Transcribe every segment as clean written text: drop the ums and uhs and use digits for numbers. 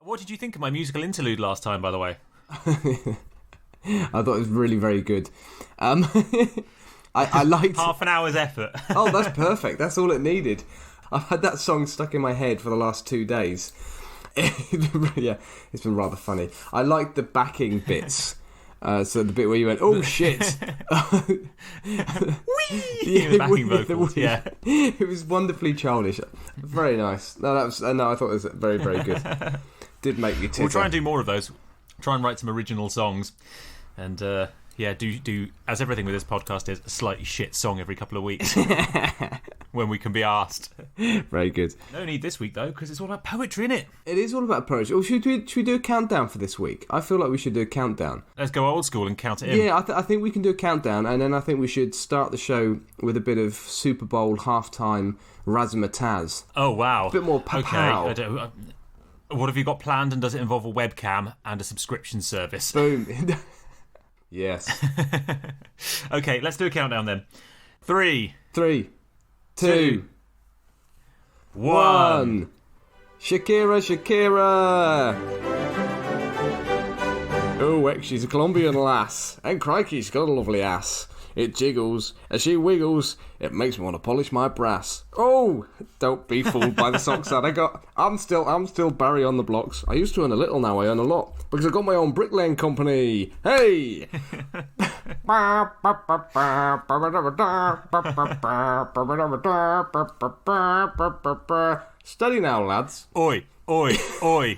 What did you think of my musical interlude last time, by the way? I thought it was really very good. I liked... Half an hour's effort. Oh, that's perfect. That's all it needed. I've had that song stuck in my head for the last 2 days. Yeah, it's been rather funny. I liked the backing bits. So the bit where you went, oh shit. Whee! The backing vocals, yeah. It was wonderfully childish. Very nice. No, I thought it was very, very good. Did make you titter. We'll try and do more of those. Try and write some original songs. And do as everything with this podcast is, a slightly shit song every couple of weeks. When we can be asked. Very good. No need this week, though, because it's all about poetry, innit? It is all about poetry. Or should we do a countdown for this week? I feel like we should do a countdown. Let's go old school and count it in. Yeah, I think we can do a countdown, and then I think we should start the show with a bit of Super Bowl halftime razzmatazz. Oh, wow. A bit more pow-pow. Okay. What have you got planned, and does it involve a webcam and a subscription service? Boom. Yes. Okay, let's do a countdown then. 3, 2, 1. Shakira. Oh, heck, she's a Colombian lass. And crikey, she's got a lovely ass. It jiggles, as she wiggles, it makes me want to polish my brass. Oh, don't be fooled by the socks that I got. I'm still Barry on the blocks. I used to earn a little, now I earn a lot. Because I got my own bricklaying company. Hey! Steady now, lads. Oi, oi, oi.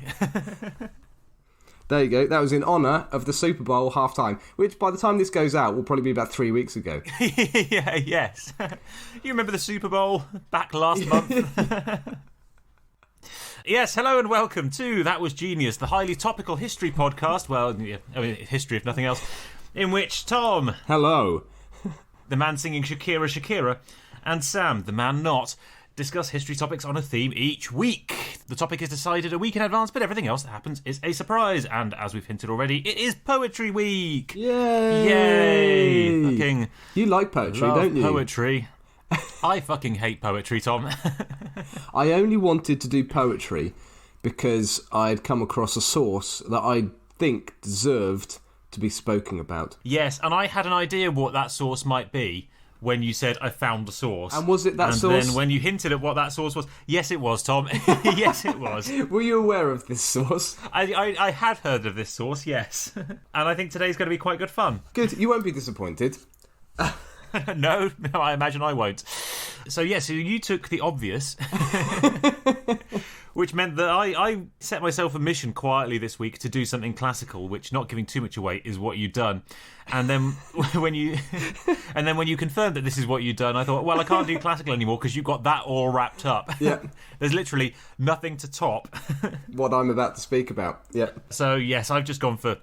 There you go. That was in honour of the Super Bowl halftime, which by the time this goes out will probably be about 3 weeks ago. Yeah, yes. You remember the Super Bowl back last month? Yes, hello and welcome to That Was Genius, the highly topical history podcast, well, I mean, history if nothing else, in which Tom... Hello. The man singing Shakira, and Sam, the man not, discuss history topics on a theme each week. The topic is decided a week in advance, but everything else that happens is a surprise. And as we've hinted already, it is Poetry Week! Yay! Fucking you like poetry, don't you? Poetry. I fucking hate poetry, Tom. I only wanted to do poetry because I'd come across a source that I think deserved to be spoken about. Yes, and I had an idea what that source might be when you said, I found the source. And was it that source? And then when you hinted at what that source was, yes it was, Tom. Yes it was. Were you aware of this source? I had heard of this source, yes. And I think today's going to be quite good fun. Good, you won't be disappointed. No, I imagine I won't. So you took the obvious, which meant that I set myself a mission quietly this week to do something classical, which, not giving too much away, is what you'd done. And then when you confirmed that this is what you'd done, I thought, well, I can't do classical anymore because you've got that all wrapped up. Yeah. There's literally nothing to top what I'm about to speak about. Yeah. So yes, I've just gone for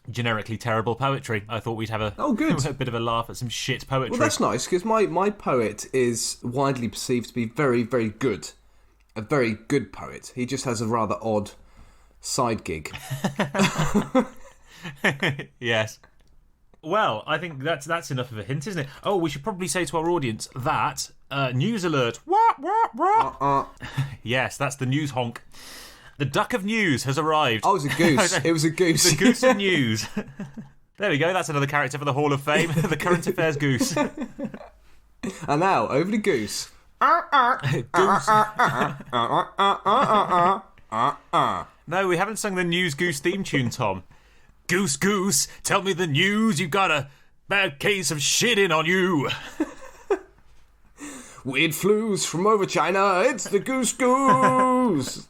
generically terrible poetry. I thought we'd have a bit of a laugh at some shit poetry. Well, that's nice, because my poet is widely perceived to be very, very good. A very good poet. He just has a rather odd side gig. Yes. Well, I think that's enough of a hint, isn't it? Oh, we should probably say to our audience that news alert. Yes, that's the news honk. The duck of news has arrived. Oh, it was a goose. It was a goose. The goose of news. There we go. That's another character for the Hall of Fame. The current affairs goose. And now, over to goose. Goose. No, we haven't sung the News Goose theme tune, Tom. Goose, goose, tell me the news. You've got a bad case of shitting on you. Weird flus from over China. It's the goose goose.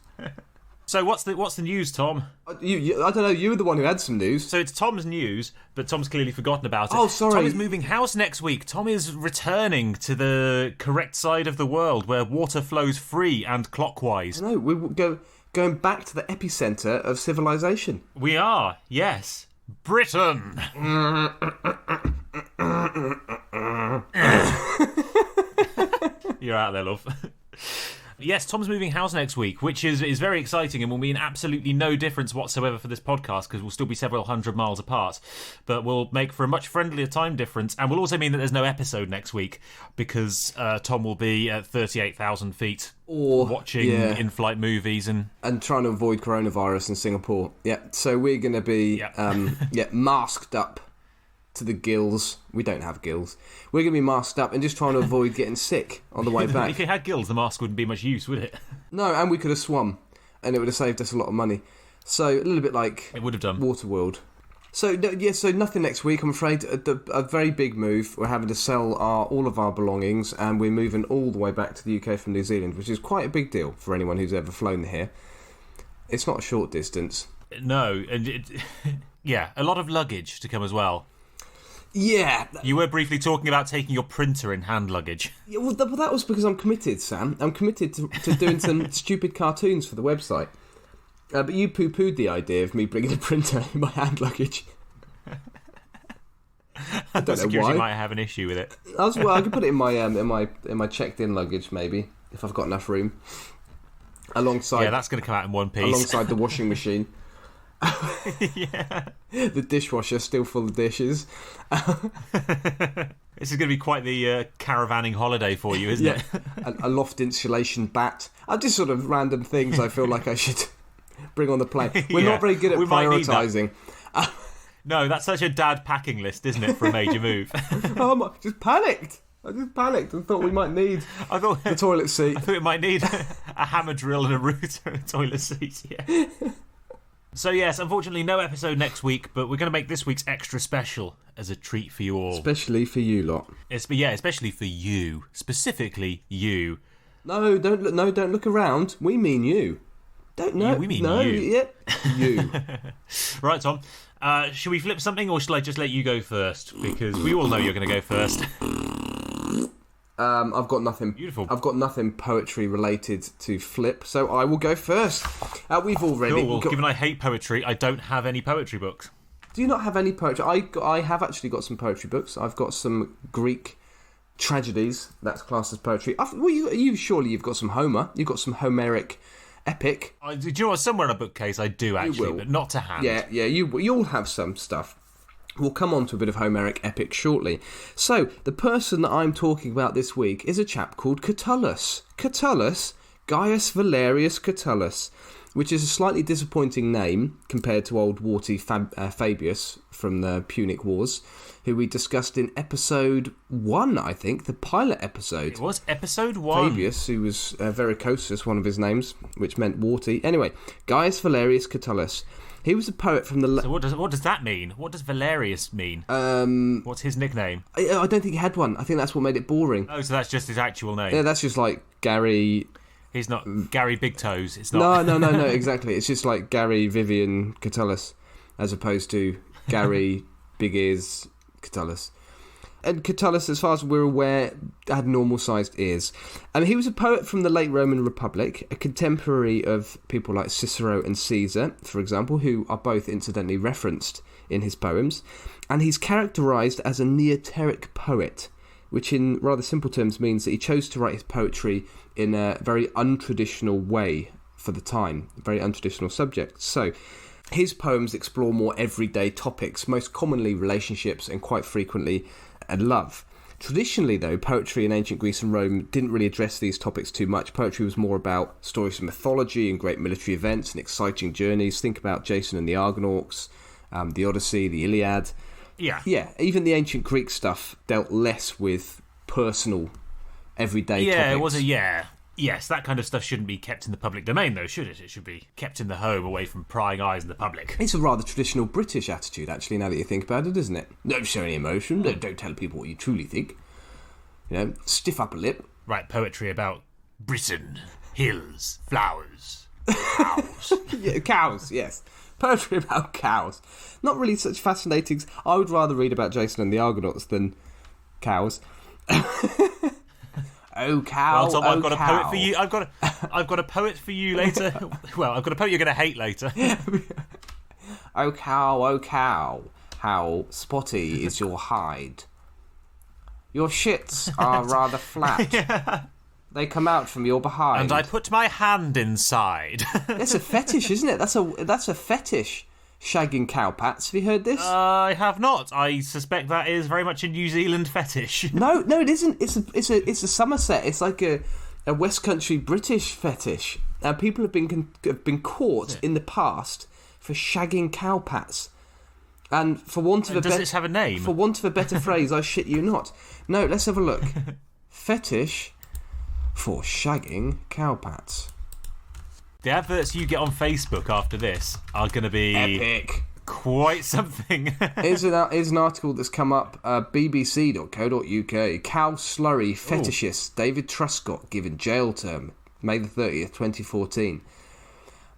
So what's the news, Tom? I don't know, you were the one who had some news. So it's Tom's news, but Tom's clearly forgotten about it. Oh, sorry. Tom is moving house next week. Tom is returning to the correct side of the world where water flows free and clockwise. No, we're going back to the epicentre of civilisation. We are, yes. Britain. You're out there, love. Yes, Tom's moving house next week, which is very exciting and will mean absolutely no difference whatsoever for this podcast because we'll still be several hundred miles apart. But we'll make for a much friendlier time difference, and will also mean that there's no episode next week because Tom will be at 38,000 feet or watching in-flight movies and trying to avoid coronavirus in Singapore. Yeah, so we're going to be masked up to the gills. We don't have gills. We're going to be masked up and just trying to avoid getting sick on the way back. If you had gills, the mask wouldn't be much use, would it? No, and we could have swum, and it would have saved us a lot of money. So a little bit like it would have done. Waterworld. So so nothing next week. I'm afraid a very big move. We're having to sell all of our belongings, and we're moving all the way back to the UK from New Zealand, which is quite a big deal for anyone who's ever flown here. It's not a short distance. No, and a lot of luggage to come as well. Yeah. You were briefly talking about taking your printer in hand luggage. Yeah, well, that was because I'm committed, Sam. I'm committed to doing some stupid cartoons for the website. But you poo-pooed the idea of me bringing a printer in my hand luggage. I don't know why. You might have an issue with it. I could put it in my checked-in luggage, maybe, if I've got enough room. Alongside, yeah, that's going to come out in one piece. Alongside the washing machine. Yeah. The dishwasher still full of dishes. This is going to be quite the caravanning holiday for you, isn't it? A loft insulation bat. Just sort of random things I feel like I should bring on the plane. We're not very good at prioritising. No, that's such a dad packing list, isn't it, for a major move? I just panicked and thought we might need the toilet seat. I thought it might need a hammer drill and a router and a toilet seat, yeah. So yes, unfortunately no episode next week, but we're going to make this week's extra special as a treat for you all. Especially for you lot. Especially for you. Specifically you. No, don't look around. We mean you. Don't know. We mean you. Yeah, you. Right, Tom. Should we flip something, or shall I just let you go first? Because we all know you're going to go first. I've got nothing. Beautiful. I've got nothing poetry related to flip, so I will go first. We've already. Cool. Given I hate poetry, I don't have any poetry books. Do you not have any poetry? I have actually got some poetry books. I've got some Greek tragedies. That's classed as poetry. You've got some Homer. You've got some Homeric epic. Do you know what? Somewhere in a bookcase I do actually, but not to hand. Yeah. You'll have some stuff. We'll come on to a bit of Homeric epic shortly. So, the person that I'm talking about this week is a chap called Catullus. Catullus, Gaius Valerius Catullus, which is a slightly disappointing name compared to old warty Fabius from the Punic Wars, who we discussed in episode 1, I think, the pilot episode. It was episode 1. Fabius, who was Varicosus, one of his names, which meant warty. Anyway, Gaius Valerius Catullus. He was a poet from the... So what does that mean? What does Valerius mean? What's his nickname? I don't think he had one. I think that's what made it boring. Oh, so that's just his actual name? Yeah, that's just like Gary... He's not Gary Big Toes. It's not... No, exactly. It's just like Gary Vivian Catullus, as opposed to Gary Big Ears Catullus. And Catullus, as far as we're aware, had normal-sized ears. And he was a poet from the late Roman Republic, a contemporary of people like Cicero and Caesar, for example, who are both incidentally referenced in his poems. And he's characterised as a neoteric poet, which in rather simple terms means that he chose to write his poetry in a very untraditional way for the time, very untraditional subjects. So his poems explore more everyday topics, most commonly relationships and quite frequently love. Traditionally, though, poetry in ancient Greece and Rome didn't really address these topics too much. Poetry was more about stories of mythology and great military events and exciting journeys. Think about Jason and the Argonauts, the Odyssey, the Iliad. Yeah, even the ancient Greek stuff dealt less with personal, everyday topics. Yes, that kind of stuff shouldn't be kept in the public domain, though, should it? It should be kept in the home, away from prying eyes in the public. It's a rather traditional British attitude, actually, now that you think about it, isn't it? Don't show any emotion, don't tell people what you truly think. Stiff upper lip. Write poetry about Britain, hills, flowers, cows. Cows, yes. Poetry about cows. Not really such fascinating... I would rather read about Jason and the Argonauts than cows. Oh, cow! Well, Tom, I've got a poet for you. I've got a poet for you later. Well, I've got a poet you're going to hate later. Oh, cow, how spotty is your hide? Your shits are rather flat. Yeah. They come out from your behind. And I put my hand inside. That's a fetish, isn't it? That's a fetish. Shagging cowpats. Have you heard this? I have not. I suspect that is very much a New Zealand fetish. No, it isn't. It's a Somerset. It's like a West Country British fetish. People have been caught in the past for shagging cowpats. And for want of does this have a name? For want of a better phrase, I shit you not. No, let's have a look. Fetish for shagging cowpats. The adverts you get on Facebook after this are going to be epic. Quite something. Here's an article that's come up, bbc.co.uk. Cow slurry fetishist David Truscott given jail term, May the 30th, 2014.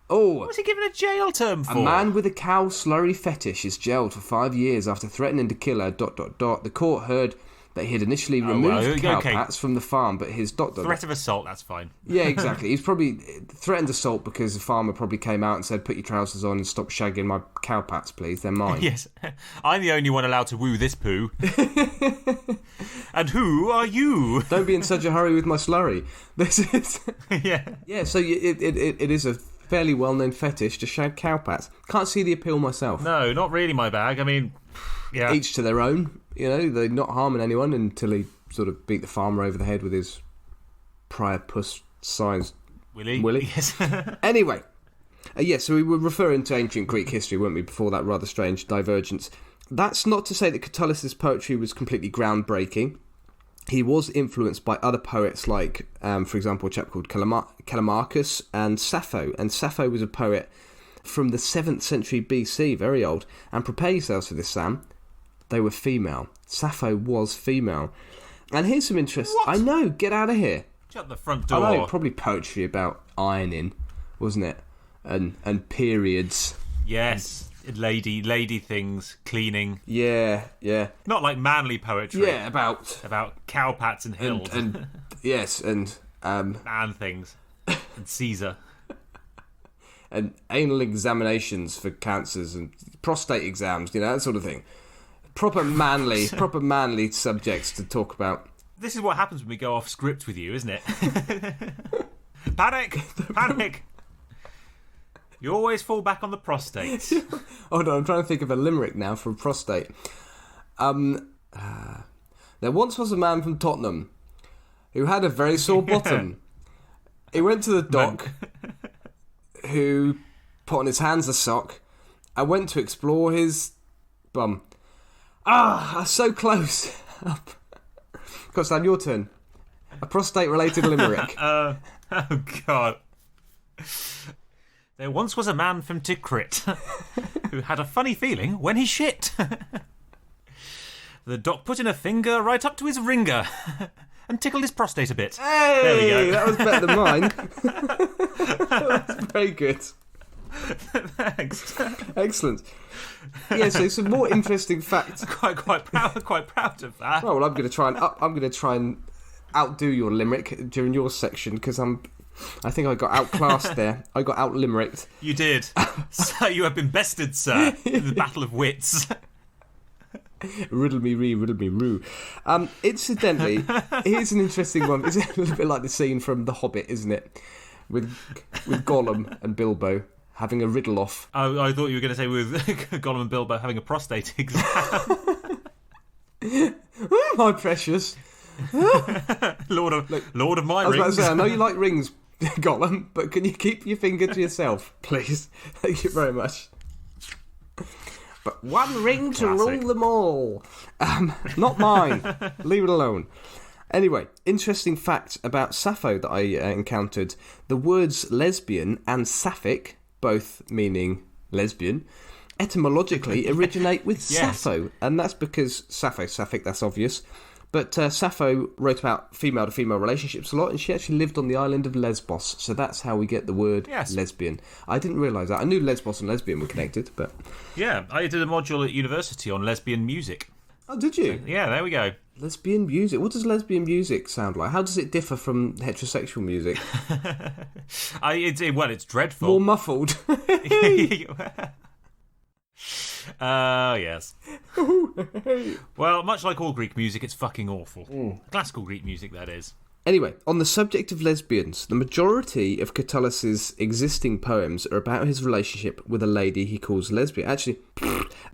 What was he given a jail term for? A man with a cow slurry fetish is jailed for 5 years after threatening to kill her, The court heard that he had initially removed cowpats from the farm, but his Threat of assault, that's fine. Yeah, exactly. He's probably threatened assault because the farmer probably came out and said, put your trousers on and stop shagging my cowpats, please. They're mine. Yes. I'm the only one allowed to woo this poo. And who are you? Don't be in such a hurry with my slurry. This is... Yeah. Yeah, so it is a fairly well-known fetish to shag cowpats. Can't see the appeal myself. No, not really my bag. I mean, yeah. Each to their own. You know, they're not harming anyone until he sort of beat the farmer over the head with his prior puss-sized Willy. Yes. Anyway, so we were referring to ancient Greek history, weren't we, before that rather strange divergence. That's not to say that Catullus' poetry was completely groundbreaking. He was influenced by other poets like, for example, a chap called Callimachus and Sappho. And Sappho was a poet from the 7th century BC, very old. And prepare yourselves for this, Sam. They were female. Sappho was female. And here's some interest. What? I know, get out of here. Shut the front door. I know, probably poetry about ironing, wasn't it? And periods. Yes. Lady things, cleaning. Yeah. Not like manly poetry. Yeah, about cowpats and hills. And yes, and man things. And Caesar. And anal examinations for cancers and prostate exams, that sort of thing. Proper manly subjects to talk about. This is what happens when we go off script with you, isn't it? Panic! You always fall back on the prostate. Hold on, I'm trying to think of a limerick now for prostate. There once was a man from Tottenham who had a very sore bottom. He went to the doc, who put on his hands a sock, and went to explore his bum. So close. Constan, your turn. A prostate-related limerick. Oh, God. There once was a man from Tikrit who had a funny feeling when he shit. The doc put in a finger right up to his ringer and tickled his prostate a bit. Hey, there we go. That was better than mine. That's very good. Thanks. Excellent. Yeah, so some more interesting facts. Quite proud of that. Oh, well, I'm going to try and outdo your limerick during your section because I think I got outclassed there. I got out limericked. You did. So you have been bested, sir, in the battle of wits. Riddle me ree, riddle me roo. Incidentally, here's an interesting one. It's a little bit like the scene from The Hobbit, isn't it? With Gollum and Bilbo having a riddle off. Oh, I thought you were going to say with Gollum and Bilbo having a prostate exam. My precious. Lord of my rings. I was about to say, I know you like rings, Gollum, but can you keep your finger to yourself, please? Thank you very much. But one ring to rule them all. Not mine. Leave it alone. Anyway, interesting fact about Sappho that I encountered. The words lesbian and sapphic, both meaning lesbian, etymologically originate with Sappho. And that's because sapphic, that's obvious. But Sappho wrote about female-to-female relationships a lot, and she actually lived on the island of Lesbos. So that's how we get the word lesbian. I didn't realise that. I knew Lesbos and lesbian were connected, but... Yeah, I did a module at university on lesbian music. Oh, did you? So, yeah, there we go. Lesbian music. What does lesbian music sound like? How does it differ from heterosexual music? It's dreadful. More muffled. Yes. Well, much like all Greek music, it's fucking awful. Classical Greek music, that is. Anyway, on the subject of lesbians, the majority of Catullus's existing poems are about his relationship with a lady he calls lesbian. Actually,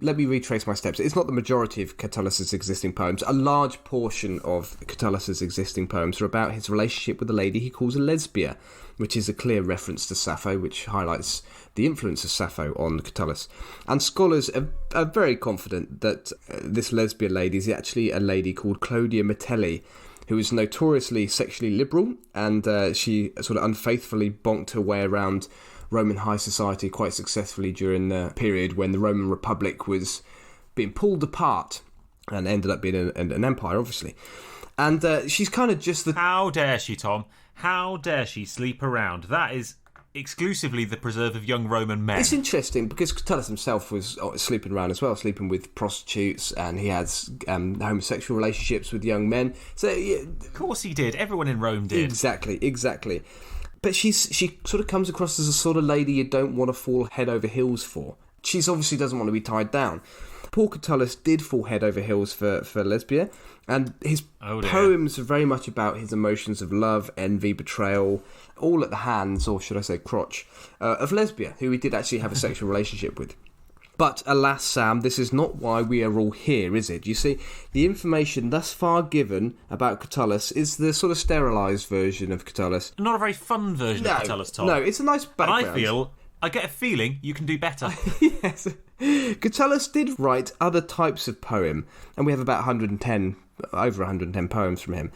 let me retrace my steps. It's not the majority of Catullus's existing poems. A large portion of Catullus's existing poems are about his relationship with a lady he calls a lesbia, which is a clear reference to Sappho, which highlights the influence of Sappho on Catullus. And scholars are very confident that this lesbian lady is actually a lady called Clodia Metelli, who is notoriously sexually liberal, and she sort of unfaithfully bonked her way around Roman high society quite successfully during the period when the Roman Republic was being pulled apart and ended up being an empire, obviously. And she's kind of just the... How dare she, Tom? How dare she sleep around? That is exclusively the preserve of young Roman men. It's interesting because Catullus himself was sleeping around as well, sleeping with prostitutes, and he had homosexual relationships with young men. So, yeah, of course he did. Everyone in Rome did. Exactly. But she sort of comes across as a sort of lady you don't want to fall head over heels for. She obviously doesn't want to be tied down. Poor Catullus did fall head over heels for Lesbia, and his poems are very much about his emotions of love, envy, betrayal, all at the hands, or should I say crotch, of Lesbia, who he did actually have a sexual relationship with. But alas, Sam, this is not why we are all here, is it? You see, the information thus far given about Catullus is the sort of sterilised version of Catullus. Not a very fun version of Catullus, Tom. No, it's a nice background. And I get a feeling you can do better. Yes. Catullus did write other types of poem, and we have about over 110 poems from him.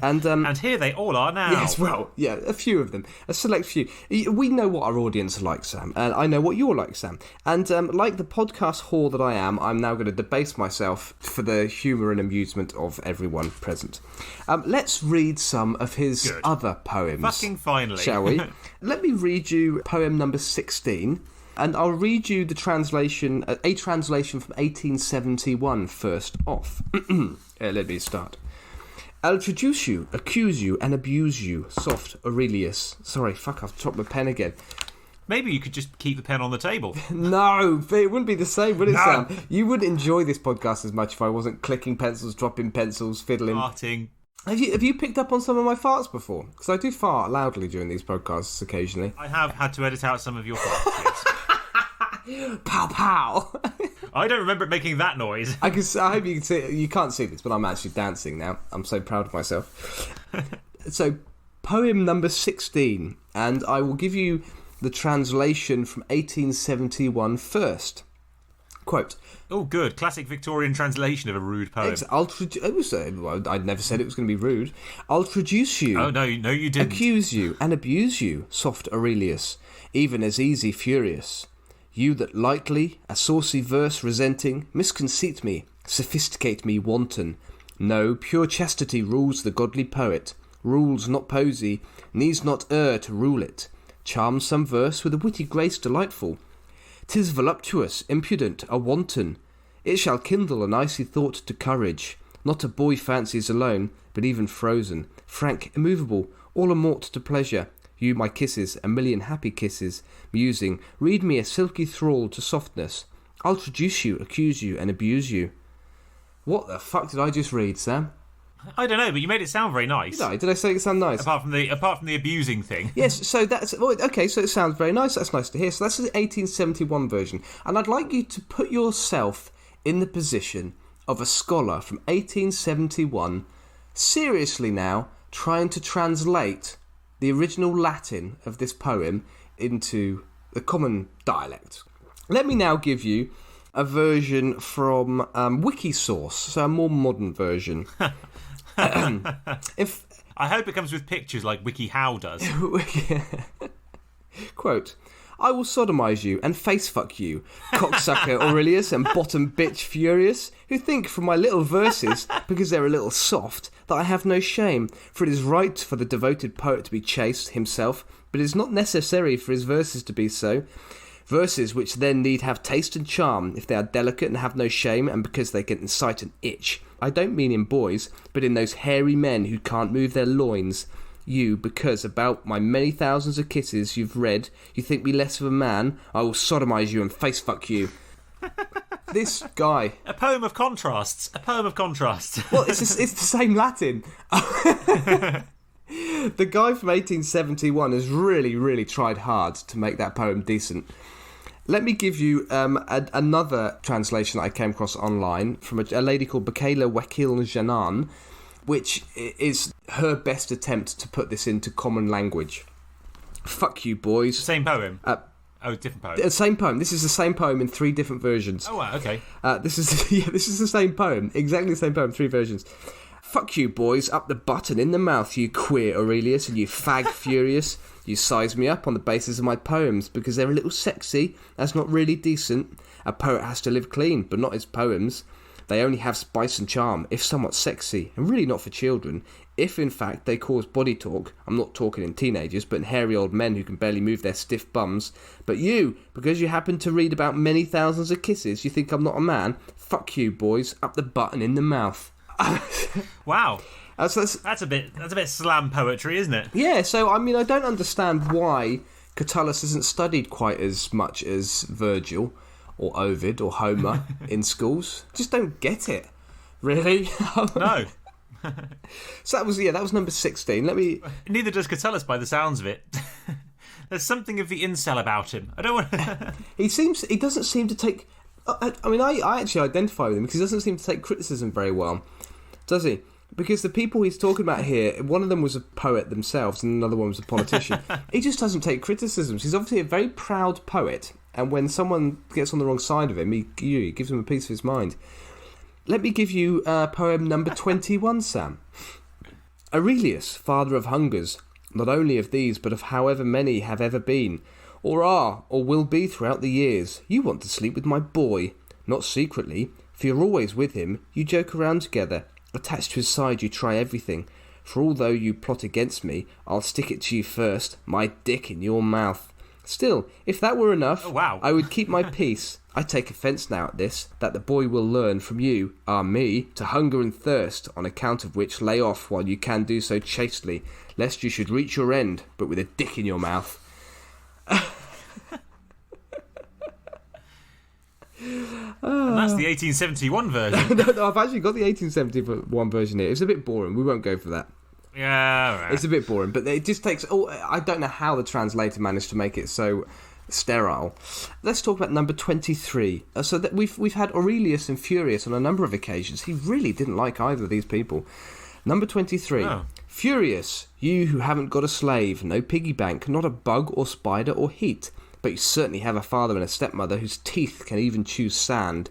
And and here they all are now. Yes, well, yeah, a few of them. A select few. We know what our audience are like, Sam, and I know what you're like, Sam. And like the podcast whore that I am, I'm now going to debase myself for the humour and amusement of everyone present. Let's read some of his other poems. Fucking finally. Shall we? Let me read you poem number 16. And I'll read you the translation, a translation from 1871 first off. Let me start. I'll traduce you, accuse you, and abuse you, soft Aurelius. Sorry, fuck, I've dropped my pen again. Maybe you could just keep the pen on the table. No, it wouldn't be the same, would it, Sam? You wouldn't enjoy this podcast as much if I wasn't clicking pencils, dropping pencils, fiddling. Farting. Have you picked up on some of my farts before? Because I do fart loudly during these podcasts occasionally. I have had to edit out some of your farts, yes. Pow pow. I don't remember it making that noise. I hope you can see. You can't see this, but I'm actually dancing now. I'm so proud of myself. So, poem number 16, and I will give you the translation from 1871 first. Quote. Oh, good. Classic Victorian translation of a rude poem. I'd never said it was going to be rude. I'll traduce you. Oh, no, you didn't. Accuse you and abuse you, soft Aurelius, even as easy furious. You that lightly, a saucy verse resenting, misconceit me, sophisticate me wanton. No, pure chastity rules the godly poet, rules not posy, needs not err to rule it. Charms some verse with a witty grace delightful. 'Tis voluptuous, impudent, a wanton. It shall kindle an icy thought to courage. Not a boy fancies alone, but even frozen, frank, immovable, all amort to pleasure. You my kisses, a million happy kisses, musing, read me a silky thrall to softness. I'll traduce you, accuse you, and abuse you. What the fuck did I just read, Sam? I don't know, but you made it sound very nice. Did I say it sound nice? Apart from the abusing thing. Yes, so that's... Okay, so it sounds very nice. That's nice to hear. So that's the 1871 version. And I'd like you to put yourself in the position of a scholar from 1871, seriously now, trying to translate the original Latin of this poem into the common dialect. Let me now give you a version from Wikisource, so a more modern version. I hope it comes with pictures like WikiHow does. Quote, I will sodomise you and face-fuck you, cocksucker Aurelius and bottom bitch Furious, who think from my little verses, because they're a little soft, that I have no shame, for it is right for the devoted poet to be chaste himself, but it is not necessary for his verses to be so. Verses which then need have taste and charm, if they are delicate and have no shame, and because they can incite an itch. I don't mean in boys, but in those hairy men who can't move their loins. You, because about my many thousands of kisses you've read, you think me less of a man, I will sodomise you and face-fuck you. This guy... A poem of contrasts. Well, it's the same Latin. The guy from 1871 has really, really tried hard to make that poem decent. Let me give you another translation that I came across online from a lady called Michaela Wekil-Janan, which is her best attempt to put this into common language. Fuck you, boys. Same poem? Different poem. Same poem. This is the same poem in 3 different versions. Oh, wow, okay. This is the same poem. Exactly the same poem, 3 versions. Fuck you, boys. Up the butt and in the mouth, you queer Aurelius, and you fag furious. You size me up on the basis of my poems because they're a little sexy. That's not really decent. A poet has to live clean, but not his poems. They only have spice and charm, if somewhat sexy, and really not for children. If, in fact, they cause body talk, I'm not talking in teenagers, but in hairy old men who can barely move their stiff bums. But you, because you happen to read about many thousands of kisses, you think I'm not a man? Fuck you, boys. Up the butt and in the mouth. Wow. That's a bit slam poetry, isn't it? Yeah, so, I mean, I don't understand why Catullus isn't studied quite as much as Virgil or Ovid or Homer in schools. Just don't get it, really. No. So that was number 16. Neither does Catullus, by the sounds of it. There's something of the incel about him. I don't want. He doesn't seem to take. I mean, I actually identify with him because he doesn't seem to take criticism very well, does he? Because the people he's talking about here, one of them was a poet themselves and another one was a politician. He just doesn't take criticisms. He's obviously a very proud poet, and when someone gets on the wrong side of him, he gives him a piece of his mind. Let me give you poem number 21, Sam. Aurelius, father of hungers, not only of these, but of however many have ever been, or are, or will be throughout the years. You want to sleep with my boy, not secretly, for you're always with him. You joke around together. Attached to his side you try everything. For although you plot against me, I'll stick it to you first, my dick in your mouth. Still, if that were enough, I would keep my peace. I take offence now at this, that the boy will learn from you, me, to hunger and thirst, on account of which lay off while you can do so chastely, lest you should reach your end, but with a dick in your mouth. And that's the 1871 version. No, I've actually got the 1871 version here. It's a bit boring. We won't go for that. Yeah, right. It's a bit boring, but it just takes. I don't know how the translator managed to make it so sterile. Let's talk about number 23. So that we've had Aurelius and Furius on a number of occasions. He really didn't like either of these people. Number 23. Oh. Furius, you who haven't got a slave, no piggy bank, not a bug or spider or heat, but you certainly have a father and a stepmother whose teeth can even chew sand.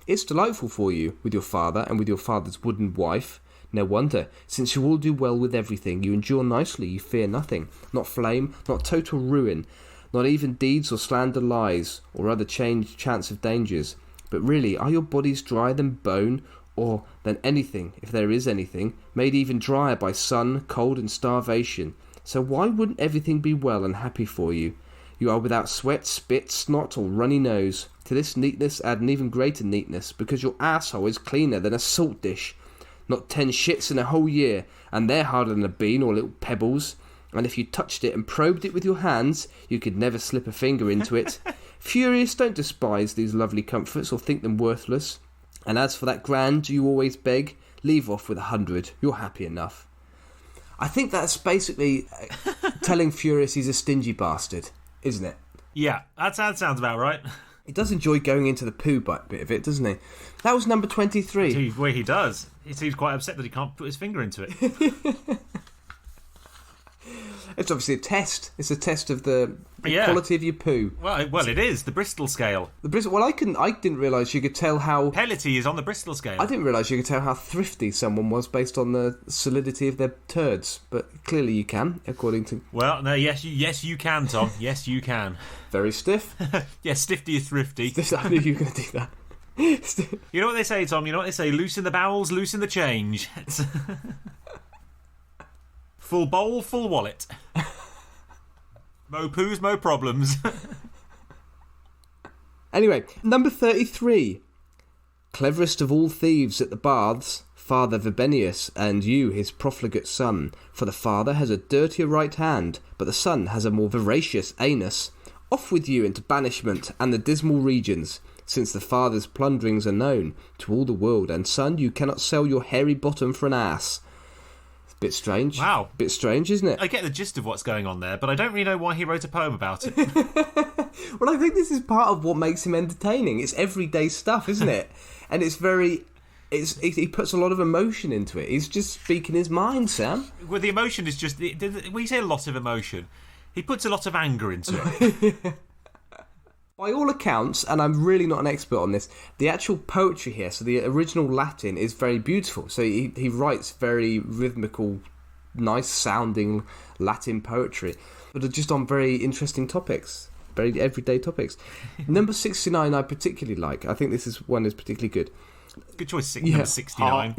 It's delightful for you, with your father and with your father's wooden wife. No wonder, since you all do well with everything, you endure nicely, you fear nothing, not flame, not total ruin, not even deeds or slander lies, or other chance of dangers. But really, are your bodies drier than bone, or than anything, if there is anything, made even drier by sun, cold and starvation? So why wouldn't everything be well and happy for you? You are without sweat, spit, snot, or runny nose. To this neatness add an even greater neatness, because your asshole is cleaner than a salt dish. Not 10 shits in a whole year, and they're harder than a bean or little pebbles. And if you touched it and probed it with your hands, you could never slip a finger into it. Furious, don't despise these lovely comforts or think them worthless. And as for that grand you always beg, leave off with 100. You're happy enough. I think that's basically telling Furious he's a stingy bastard, isn't it? Yeah, that sounds about right. He does enjoy going into the poo bit of it, doesn't he? That was number 23. Well, he does. He seems quite upset that he can't put his finger into it. It's obviously a test. It's a test of the quality of your poo. Well, it is the Bristol scale. Well, I didn't realise you could tell how Pellety is on the Bristol scale. I didn't realise you could tell how thrifty someone was based on the solidity of their turds, but clearly you can, according to. Well, no, yes, you can, Tom. Yes, you can. Very stiff. Yes, stifty is thrifty. I knew you were going to do that. You know what they say, Tom? You know what they say? Loosen the bowels, loosen the change. Full bowl, full wallet. Mo poos, mo problems. Anyway, number 33. Cleverest of all thieves at the baths, Father Verbenius, and you, his profligate son. For the father has a dirtier right hand, but the son has a more voracious anus. Off with you into banishment and the dismal regions, since the father's plunderings are known to all the world, and son, you cannot sell your hairy bottom for an ass. Bit strange. Wow. Bit strange, isn't it? I get the gist of what's going on there, but I don't really know why he wrote a poem about it. Well, I think this is part of what makes him entertaining. It's everyday stuff, isn't it? And it's very... he puts a lot of emotion into it. He's just speaking his mind, Sam. Well, the emotion is just... When you say a lot of emotion, he puts a lot of anger into it. By all accounts, and I'm really not an expert on this, the actual poetry here, so the original Latin is very beautiful. So he writes very rhythmical, nice-sounding Latin poetry, but just on very interesting topics, very everyday topics. Number 69 I particularly like. I think this is one that's particularly good. Good choice, number 69.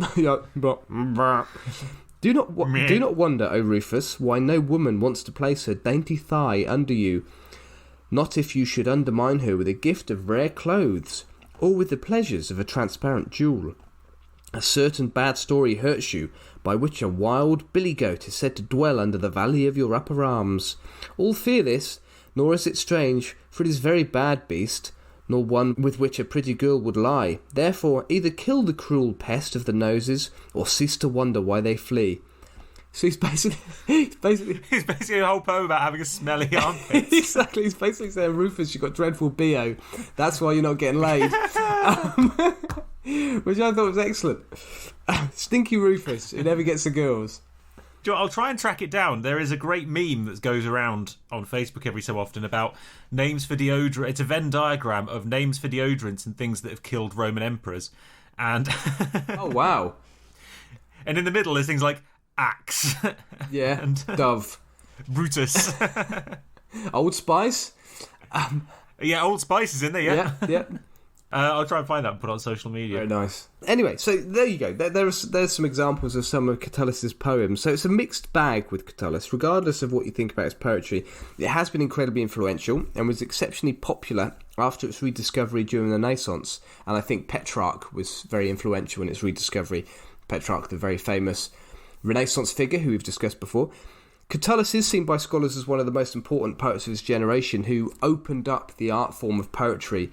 Do not wonder, O Rufus, why no woman wants to place her dainty thigh under you. Not if you should undermine her with a gift of rare clothes, or with the pleasures of a transparent jewel. A certain bad story hurts you, by which a wild billy-goat is said to dwell under the valley of your upper arms. All fear this, nor is it strange, for it is very bad beast, nor one with which a pretty girl would lie. Therefore, either kill the cruel pest of the noses, or cease to wonder why they flee. So he's basically a whole poem about having a smelly armpit. Exactly. He's basically saying, Rufus, you've got dreadful BO. That's why you're not getting laid. Which I thought was excellent. Stinky Rufus, who never gets the girls. I'll try and track it down. There is a great meme that goes around on Facebook every so often about names for deodorant. It's a Venn diagram of names for deodorants and things that have killed Roman emperors. And oh, wow. And in the middle is things like Axe. Yeah, and Dove. Brutus. Old Spice. Yeah, Old Spice is in there, Yeah. I'll try and find that and put it on social media. Very nice. Anyway, so there you go. There's some examples of some of Catullus's poems. So it's a mixed bag with Catullus. Regardless of what you think about his poetry, it has been incredibly influential and was exceptionally popular after its rediscovery during the Renaissance. And I think Petrarch was very influential in its rediscovery. Petrarch, the very famous Renaissance figure who we've discussed before. Catullus is seen by scholars as one of the most important poets of his generation, who opened up the art form of poetry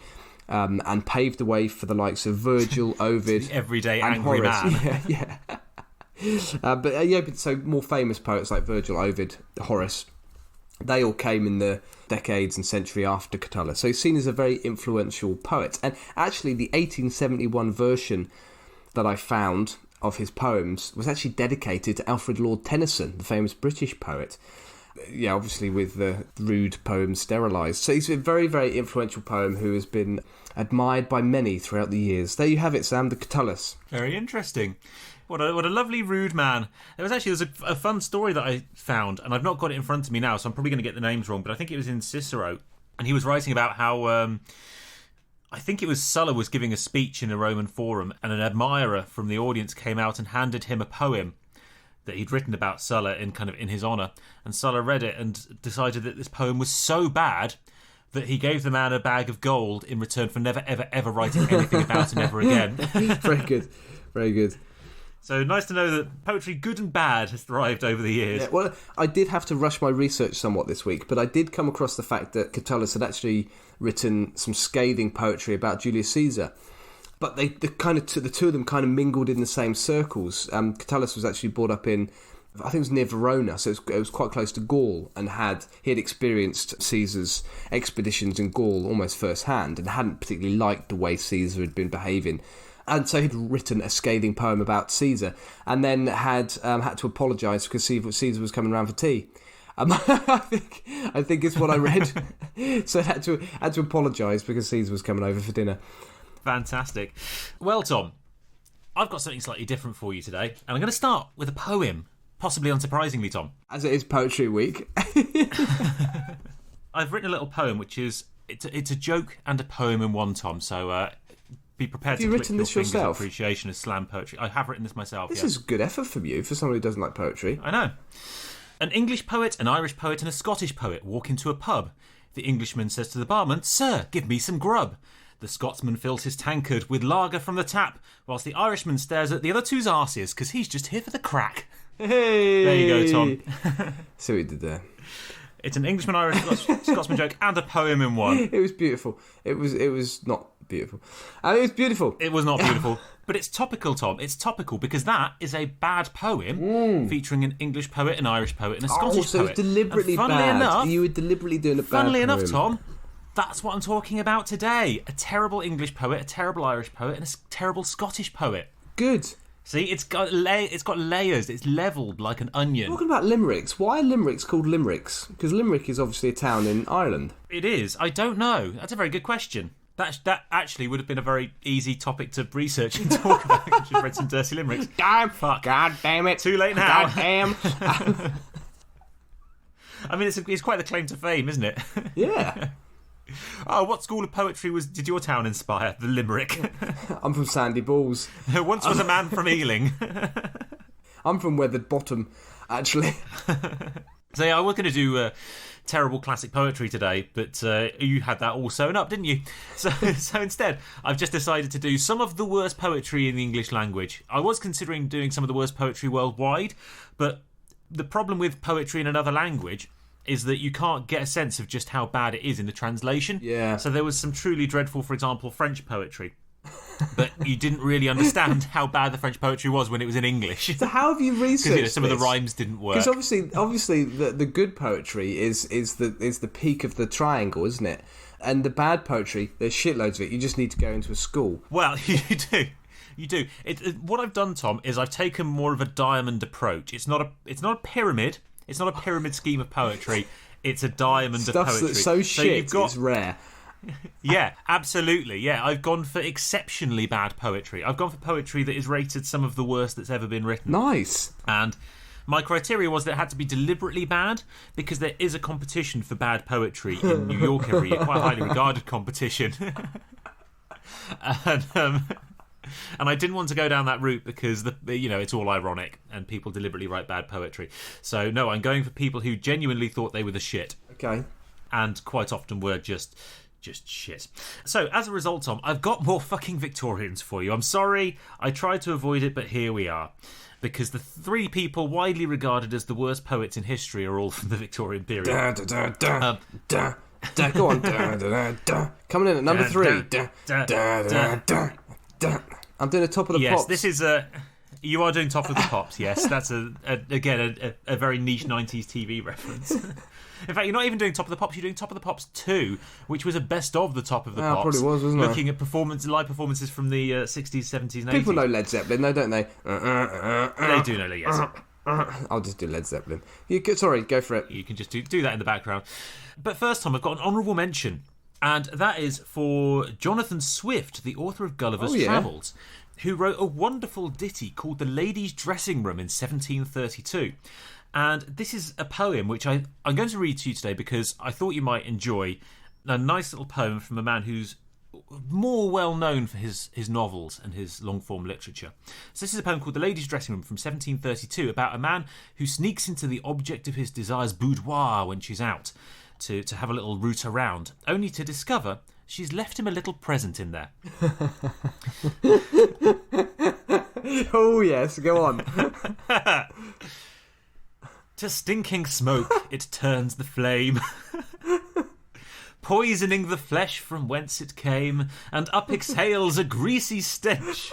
and paved the way for the likes of Virgil, Ovid, the everyday and angry Horace. Man. So more famous poets like Virgil, Ovid, Horace, they all came in the decades and century after Catullus. So he's seen as a very influential poet. And actually, the 1871 version that I found of his poems was actually dedicated to Alfred Lord Tennyson, the famous British poet. Yeah, obviously with the rude poem sterilised. So he's a very, very influential poem who has been admired by many throughout the years. There you have it, Sam, the Catullus. Very interesting. What a lovely rude man. There's a fun story that I found, and I've not got it in front of me now, so I'm probably going to get the names wrong, but I think it was in Cicero, and he was writing about how I think it was Sulla was giving a speech in a Roman forum, and an admirer from the audience came out and handed him a poem that he'd written about Sulla in his honour, and Sulla read it and decided that this poem was so bad that he gave the man a bag of gold in return for never ever ever writing anything about him ever again. Very good, very good. So nice to know that poetry, good and bad, has thrived over the years. Yeah, well, I did have to rush my research somewhat this week, but I did come across the fact that Catullus had actually written some scathing poetry about Julius Caesar. But the two of them kind of mingled in the same circles. Catullus was actually brought up in, I think it was near Verona, so it was quite close to Gaul, and he had experienced Caesar's expeditions in Gaul almost firsthand, and hadn't particularly liked the way Caesar had been behaving. And so he'd written a scathing poem about Caesar, and then had to apologise because Caesar was coming round for tea. I think it's what I read. So had to apologise because Caesar was coming over for dinner. Fantastic. Well, Tom, I've got something slightly different for you today, and I'm going to start with a poem, possibly unsurprisingly, Tom. As it is Poetry Week. I've written a little poem, which is it's a joke and a poem in one, Tom. So be prepared to click your fingers in appreciation of slam poetry. I have written this myself. This is good effort from you for someone who doesn't like poetry. I know. An English poet, an Irish poet, and a Scottish poet walk into a pub. The Englishman says to the barman, "Sir, give me some grub." The Scotsman fills his tankard with lager from the tap, whilst the Irishman stares at the other two's arses because he's just here for the crack. Hey! There you go, Tom. See what you did there. It's an Englishman, Irish, Scotsman joke and a poem in one. It was beautiful. It was not Beautiful. And it was beautiful. It was not beautiful. But it's topical, Tom. It's topical because that is a bad poem featuring an English poet, an Irish poet, and a Scottish so poet. It's deliberately bad. Enough, you were deliberately doing a bad Funnily poem. enough, Tom, that's what I'm talking about today. A terrible English poet, a terrible Irish poet, and a terrible Scottish poet. Good. See, it's got layers. It's levelled like an onion. Talking about limericks, why are limericks called limericks? Because Limerick is obviously a town in Ireland. It is. I don't know. That's a very good question. That actually would have been a very easy topic to research and talk about. I should have read some dirty limericks. Fuck. God damn it. Too late now. God damn. I mean, it's quite the claim to fame, isn't it? Yeah. Oh, what school of poetry did your town inspire? The Limerick. I'm from Sandy Balls. Once was a man from Ealing. I'm from Weathered Bottom, actually. So yeah, I was going to do terrible classic poetry today, but you had that all sewn up, didn't you? So instead, I've just decided to do some of the worst poetry in the English language. I was considering doing some of the worst poetry worldwide, but the problem with poetry in another language is that you can't get a sense of just how bad it is in the translation. Yeah. So there was some truly dreadful, for example, French poetry. But you didn't really understand how bad the French poetry was when it was in English. So how have you researched Because some of the rhymes didn't work. Because obviously the good poetry is the peak of the triangle, isn't it? And the bad poetry, there's shitloads of it. You just need to go into a school. Well, you do. You do. What I've done, Tom, is I've taken more of a diamond approach. It's not a pyramid. It's not a pyramid scheme of poetry. It's a diamond of poetry. Stuff that's so shit, it's rare. Yeah, absolutely. Yeah, I've gone for exceptionally bad poetry. I've gone for poetry that is rated some of the worst that's ever been written. Nice. And my criteria was that it had to be deliberately bad, because there is a competition for bad poetry in New York every year, quite a highly regarded competition. And I didn't want to go down that route because it's all ironic and people deliberately write bad poetry. So no, I'm going for people who genuinely thought they were the shit. Okay. And quite often were just shit. So as a result, Tom, I've got more fucking Victorians for you. I'm sorry, I tried to avoid it, but here we are. Because the three people widely regarded as the worst poets in history are all from the Victorian period. Go on. Coming in at number 3. I'm doing the top of the pops. Yes, this is you are doing Top of the Pops, yes. That's, again, a very niche 90s TV reference. In fact, you're not even doing Top of the Pops, you're doing Top of the Pops 2, which was a best of the Top of the Pops. Probably was, wasn't it? Looking at live performances from the 60s, 70s, and 80s. People know Led Zeppelin, though, don't they? They do know, yes. I'll just do Led Zeppelin. Sorry, go for it. You can just do that in the background. But first, Tom, I've got an honourable mention. And that is for Jonathan Swift, the author of Gulliver's Travels, who wrote a wonderful ditty called The Lady's Dressing Room in 1732. And this is a poem which I'm going to read to you today because I thought you might enjoy. A nice little poem from a man who's more well known for his novels and his long-form literature. So this is a poem called The Lady's Dressing Room from 1732 about a man who sneaks into the object of his desire's boudoir when she's out to have a little root around, only to discover she's left him a little present in there. Oh yes, go on. To stinking smoke it turns the flame, poisoning the flesh from whence it came, and up exhales a greasy stench,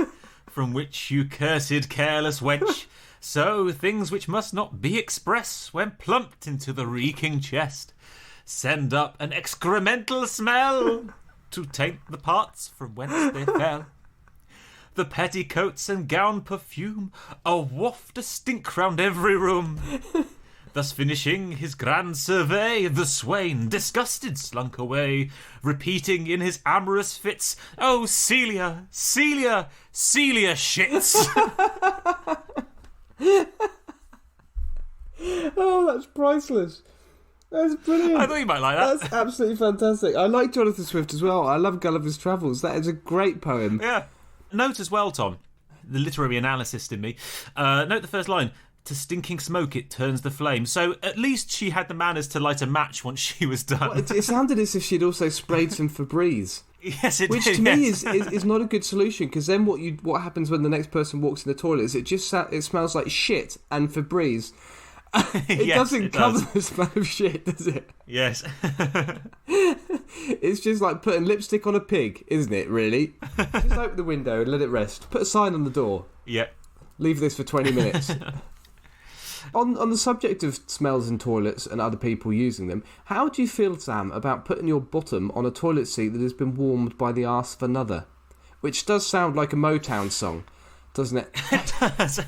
from which you cursed careless wench, so things which must not be expressed, when plumped into the reeking chest, send up an excremental smell to taint the parts from whence they fell. The petticoats and gown perfume waft a stink round every room. Thus finishing his grand survey, the swain, disgusted, slunk away, repeating in his amorous fits, "Oh, Celia, Celia, Celia shits." Oh, that's priceless. That's brilliant. I thought you might like that. That's absolutely fantastic. I like Jonathan Swift as well. I love Gulliver's Travels. That is a great poem. Yeah. Note as well, Tom, the literary analyst in me, note the first line, to stinking smoke it turns the flame. So at least she had the manners to light a match once she was done. Well, it sounded as if she'd also sprayed some Febreze. Yes, it Which did, to me yes. is not a good solution, because then what happens when the next person walks in the toilet is it smells like shit and Febreze. It Yes, doesn't it cover does. the smell of shit, does it? Yes. It's just like putting lipstick on a pig, isn't it, really? Just open the window and let it rest. Put a sign on the door. Yep. Leave this for 20 minutes. On the subject of smells in toilets and other people using them, how do you feel, Sam, about putting your bottom on a toilet seat that has been warmed by the arse of another? Which does sound like a Motown song, doesn't it? It does.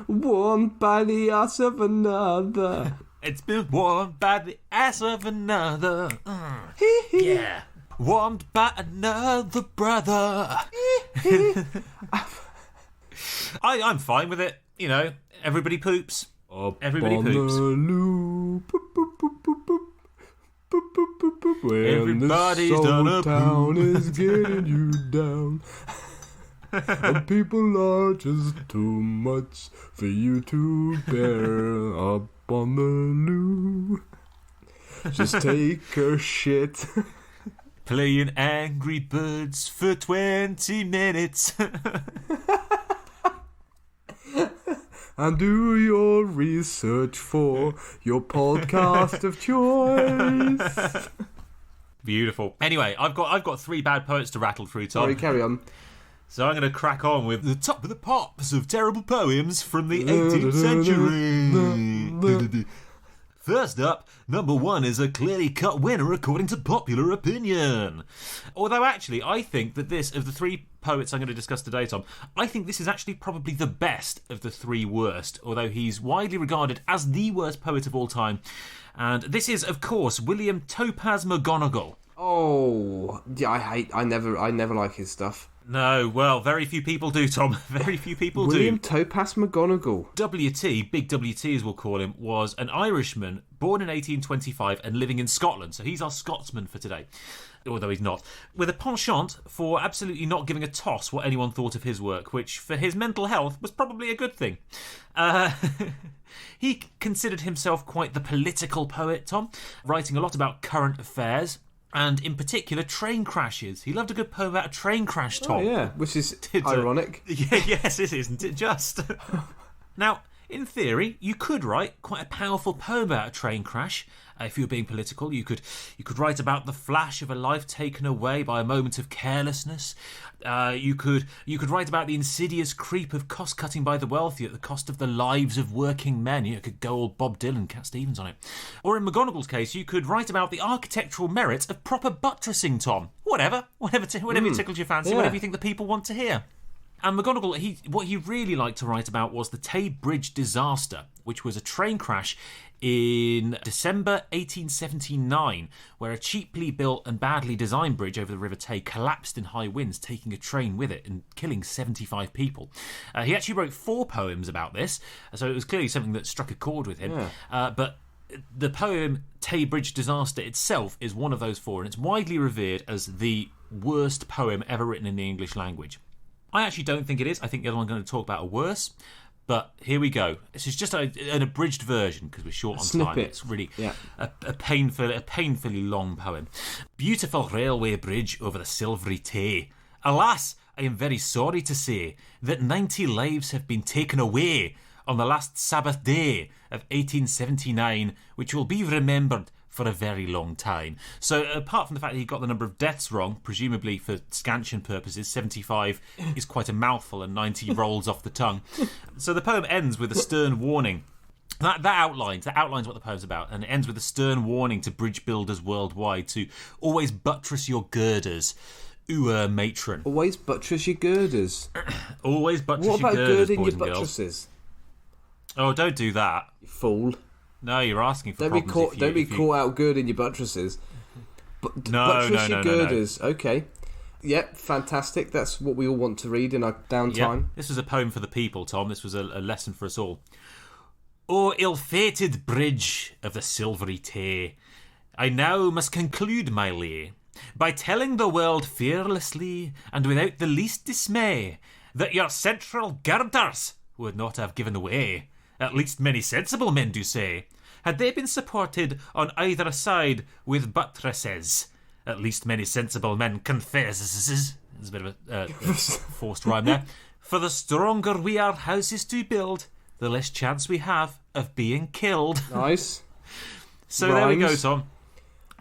Warmed by the arse of another. It's been warmed by the ass of another. Yeah. Warmed by another brother. I'm fine with it. You know, everybody poops. Everybody poops. Everybody's done a town is getting you down. And people are just too much for you to bear up on the loo. Just take a shit. Playing Angry Birds for 20 minutes. And do your research for your podcast of choice. Beautiful. Anyway, I've got 3 bad poets to rattle through, Tom. Sorry, carry on. So I'm going to crack on with the top of the pops of terrible poems from the 18th century. First up, number 1 is a clearly cut winner according to popular opinion. Although actually, I think that this, of the 3 poets I'm going to discuss today, Tom, I think this is actually probably the best of the 3 worst, although he's widely regarded as the worst poet of all time. And this is, of course, William Topaz McGonagall. Oh, yeah, I never like his stuff. No, well, very few people do, Tom. Very few people William Topaz McGonagall. WT, Big WT as we'll call him, was an Irishman born in 1825 and living in Scotland. So he's our Scotsman for today, although he's not. With a penchant for absolutely not giving a toss what anyone thought of his work, which for his mental health was probably a good thing. He considered himself quite the political poet, Tom, writing a lot about current affairs. And in particular, train crashes. He loved a good poem about a train crash, Tom. Oh, yeah, which is ironic. Yes, it isn't it just? Now, in theory, you could write quite a powerful poem about a train crash. If you were being political, you could write about the flash of a life taken away by a moment of carelessness. You could write about the insidious creep of cost cutting by the wealthy at the cost of the lives of working men. You could go all Bob Dylan, Cat Stevens on it. Or in McGonagall's case, you could write about the architectural merits of proper buttressing, Tom. Whatever tickles your fancy, whatever you think the people want to hear. And McGonagall, what he really liked to write about was the Tay Bridge Disaster, which was a train crash in December 1879, where a cheaply built and badly designed bridge over the River Tay collapsed in high winds, taking a train with it and killing 75 people. He actually wrote 4 poems about this, so it was clearly something that struck a chord with him. Yeah. But the poem Tay Bridge Disaster itself is one of those 4, and it's widely revered as the worst poem ever written in the English language. I actually don't think it is. I think the other one I'm going to talk about are worse. But here we go. This is just an abridged version because we're short on time. It's really a painfully long poem. Beautiful railway bridge over the silvery Tay. Alas, I am very sorry to say that 90 lives have been taken away on the last Sabbath day of 1879, which will be remembered for a very long time. So apart from the fact that he got the number of deaths wrong, presumably for scansion purposes, 75 is quite a mouthful and 90 rolls off the tongue. So the poem ends with a stern warning. That outlines what the poem's about, and it ends with a stern warning to bridge builders worldwide to always buttress your girders. Matron. Always buttress your girders. Always buttress your girders, What about girding your girls. buttresses? Oh, don't do that. You fool. No, you're asking for problems. Don't be caught out girding your buttresses. Buttress your girders. No. Okay. Yep, fantastic. That's what we all want to read in our downtime. Yep. This was a poem for the people, Tom. This was a lesson for us all. O ill-fated bridge of the silvery Tay, I now must conclude my lay by telling the world fearlessly and without the least dismay that your central girders would not have given way. At least many sensible men do say, had they been supported on either side with buttresses. At least many sensible men confess. There's a bit of a forced rhyme there. For the stronger we are houses to build, the less chance we have of being killed. Nice. So Rhymes. There we go, Tom.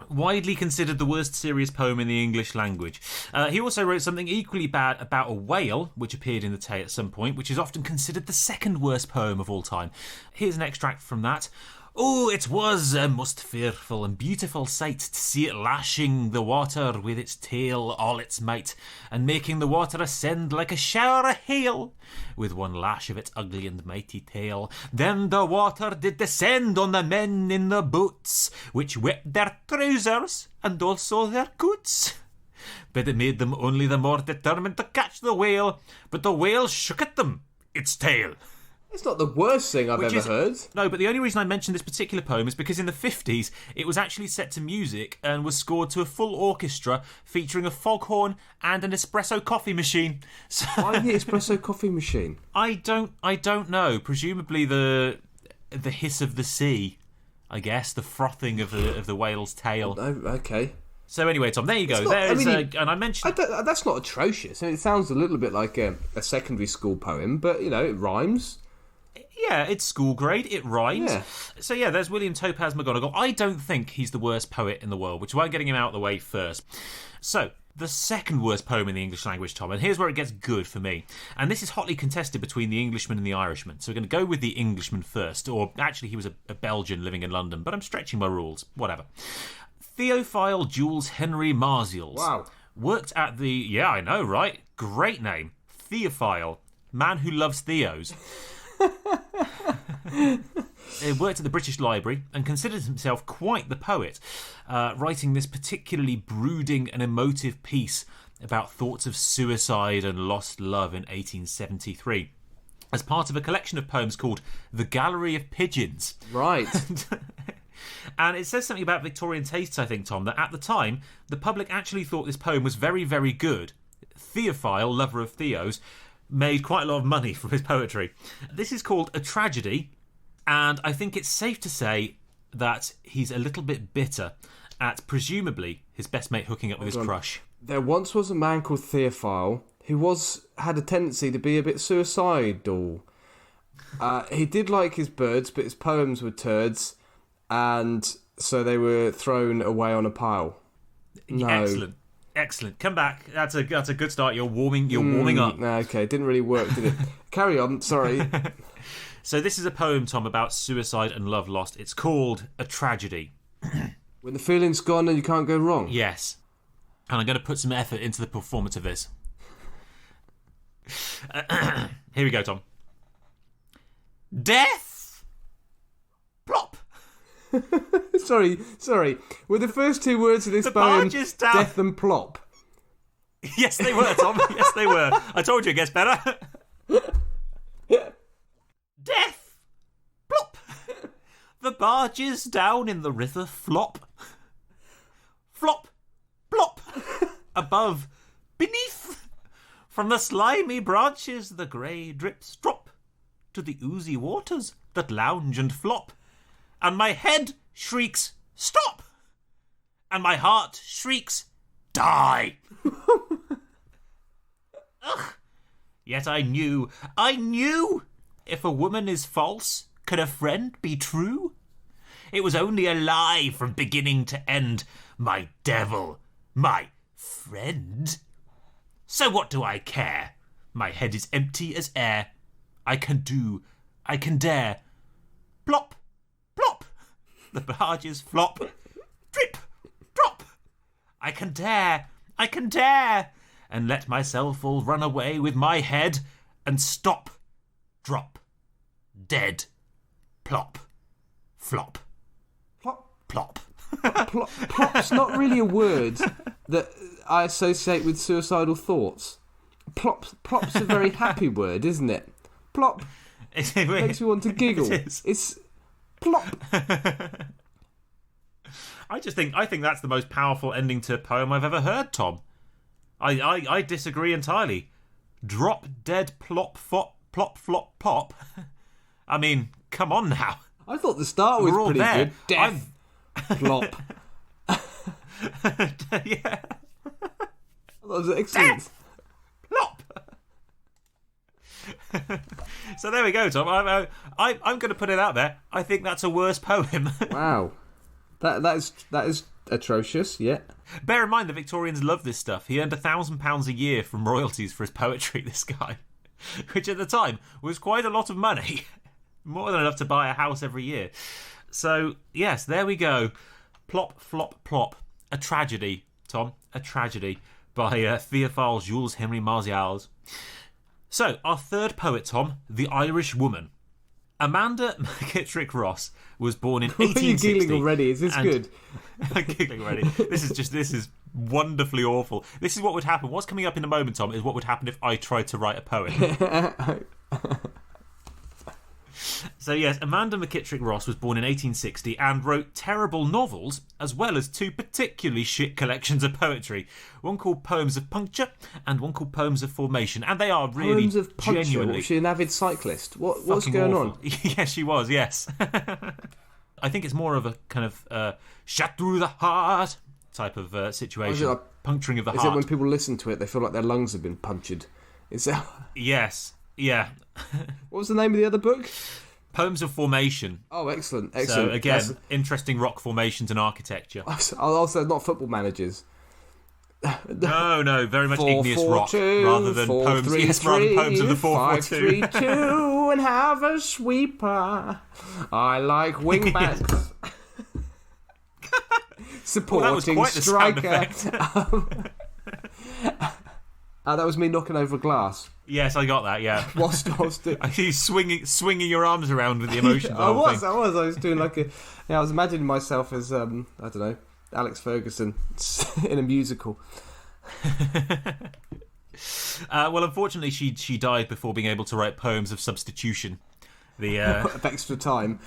Widely considered the worst serious poem in the English language. He also wrote something equally bad about a whale, which appeared in the Tay at some point, which is often considered the second worst poem of all time. Here's an extract from that. Oh, it was a most fearful and beautiful sight to see it lashing the water with its tail all its might, and making the water ascend like a shower of hail, with one lash of its ugly and mighty tail. Then the water did descend on the men in the boats, which wet their trousers and also their coats. But it made them only the more determined to catch the whale, but the whale shook at them its tail. It's not the worst thing I've ever heard. No, but the only reason I mentioned this particular poem is because in the 50s it was actually set to music and was scored to a full orchestra featuring a foghorn and an espresso coffee machine. So, why the espresso coffee machine? I don't know. Presumably the hiss of the sea, I guess, the frothing of the whale's tail. Oh, okay. So anyway, Tom, there you go. And I mentioned... that's not atrocious. I mean, it sounds a little bit like a secondary school poem, but, it rhymes. Yeah, it's school grade, it rhymes. Yeah. So yeah, there's William Topaz McGonagall. I don't think he's the worst poet in the world, which is why I'm getting him out of the way first. So, the second worst poem in the English language, Tom, and here's where it gets good for me. And this is hotly contested between the Englishman and the Irishman. So we're going to go with the Englishman first, or actually he was a Belgian living in London, but I'm stretching my rules, whatever. Theophile Jules Henry Marzials. Wow. Worked at the... Yeah, I know, right? Great name. Theophile. Man who loves Theos. He worked at the British Library and considered himself quite the poet, writing this particularly brooding and emotive piece about thoughts of suicide and lost love in 1873 as part of a collection of poems called The Gallery of Pigeons. Right. And it says something about Victorian tastes, I think, Tom, that at the time the public actually thought this poem was very, very good. Theophile, lover of Theos, made quite a lot of money from his poetry. This is called a tragedy, and I think it's safe to say that he's a little bit bitter at, presumably, his best mate hooking up with his crush. There once was a man called Theophile who had a tendency to be a bit suicidal. He did like his birds, but his poems were turds, and so they were thrown away on a pile. No. Excellent. Come back. That's a good start. You're warming up. Okay, it didn't really work, did it? Carry on, sorry. So this is a poem, Tom, about suicide and love lost. It's called A Tragedy. When the feeling's gone and you can't go wrong. Yes. And I'm going to put some effort into the performance of this. Here we go, Tom. Death! Plop! Sorry. Were the first two words of this poem death and plop? Yes, they were, Tom. Yes, they were. I told you it gets better. Death! Plop! The barges down in the river flop. Flop! Plop! Above, beneath. From the slimy branches the grey drips drop to the oozy waters that lounge and flop. And my head shrieks, stop! And my heart shrieks, die! Ugh! Yet I knew, if a woman is false, can a friend be true? It was only a lie from beginning to end, my devil, my friend. So what do I care? My head is empty as air. I can dare. Plop! Plop! The barges flop. Drip! Drop! I can dare! And let myself all run away with my head and stop. Drop. Dead. Plop. Flop. Plop. Plop. Plop's not really a word that I associate with suicidal thoughts. Plop's a very happy word, isn't it? Plop. Makes me want to giggle. It's plop. I think that's the most powerful ending to a poem I've ever heard, Tom. I disagree entirely. Drop dead plop fop plop flop pop. I mean, come on now. I thought the start was pretty there. good. Death. Plop. Yeah. That was excellent. Death. Plop. So there we go, Tom. I'm going to put it out there. I think that's a worse poem. Wow. That is atrocious, yeah. Bear in mind, the Victorians loved this stuff. He earned £1,000 a year from royalties for his poetry, this guy. Which at the time was quite a lot of money. More than enough to buy a house every year. So, yes, there we go. Plop, flop, plop. A tragedy, Tom. A tragedy by Theophile Jules Henry Marzials. So, our third poet, Tom, the Irish woman. Amanda McKittrick Ros was born in 1860. Are you giggling already? Is this good? I'm giggling already. This is wonderfully awful. This is what would happen. What's coming up in a moment, Tom, is what would happen if I tried to write a poem. So yes, Amanda McKittrick Ros was born in 1860 and wrote terrible novels as well as two particularly shit collections of poetry. One called Poems of Puncture and one called Poems of Formation. And they are really Poems of Puncture? genuinely... Was she an avid cyclist? What's going awful. on? Yes, she was, yes. I think it's more of a kind of shut through the heart type of situation. Like, puncturing of the heart. Is it when people listen to it, they feel like their lungs have been punctured? Is that... Yes, yeah. What was the name of the other book? Poems of Formation. Oh, excellent. So, again, interesting rock formations and architecture. Also, not football managers. No, very much 4, igneous 4, rock 2, rather than 4, poems. 3, Yes, rather than poems of the 5, 4-4-2. 3, 2, and have a sweeper. I like wingbacks. Supporting quite the sound striker. That was me knocking over a glass. Yes, I got that. Yeah. Whilst I see you swinging your arms around with the emotions. I was doing like a. Yeah, I was imagining myself as I don't know, Alex Ferguson in a musical. Well, unfortunately, she died before being able to write Poems of Substitution. The of extra time.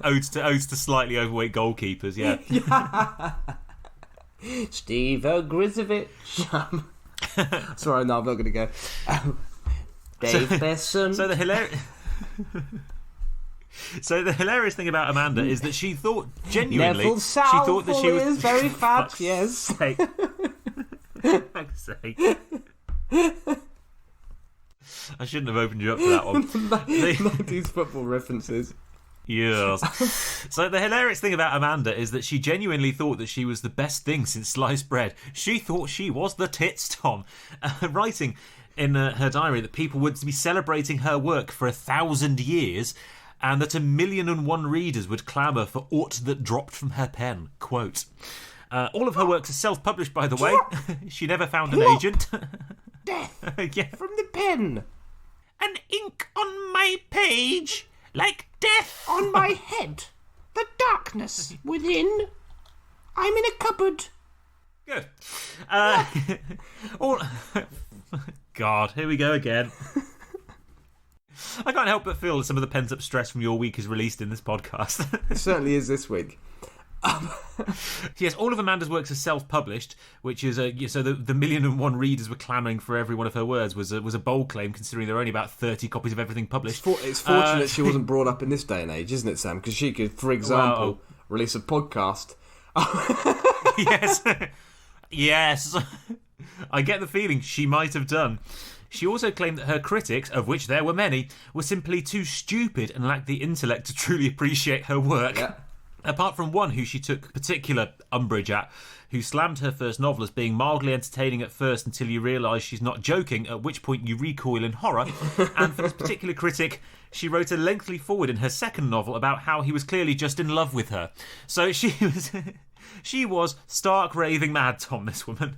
odes to slightly overweight goalkeepers. Yeah. Steve Ogrizovic. Sorry, no, I'm not going to go. Dave Besson. So the hilarious thing about Amanda is that she thought genuinely Neville she thought that she was is very fat. Yes. Fuck's sake. I shouldn't have opened you up to that one. 90s football references. Yes. So the hilarious thing about Amanda is that she genuinely thought that she was the best thing since sliced bread. She thought she was the tits, Tom. Writing in her diary that people would be celebrating her work for 1,000 years and that 1,000,001 readers would clamour for aught that dropped from her pen. Quote. All of her works are self-published, by the way. She never found an agent. Death Yeah. from the pen. An ink on my page, like death On my head. The darkness within. I'm in a cupboard. Good. God, here we go again. I can't help but feel that some of the pent-up stress from your week is released in this podcast. It certainly is this week. Yes, all of Amanda's works are self-published, which is so the 1,000,001 readers were clamouring for every one of her words was a bold claim, considering there are only about 30 copies of everything published. It's fortunate she wasn't brought up in this day and age, isn't it, Sam? Because she could, for example, release a podcast. Yes. Yes. I get the feeling she might have done. She also claimed that her critics, of which there were many, were simply too stupid and lacked the intellect to truly appreciate her work. Yeah. Apart from one who she took particular umbrage at, who slammed her first novel as being mildly entertaining at first until you realise she's not joking, at which point you recoil in horror. And for this particular critic, she wrote a lengthy foreword in her second novel about how he was clearly just in love with her. So she was stark raving mad, Tom, this woman.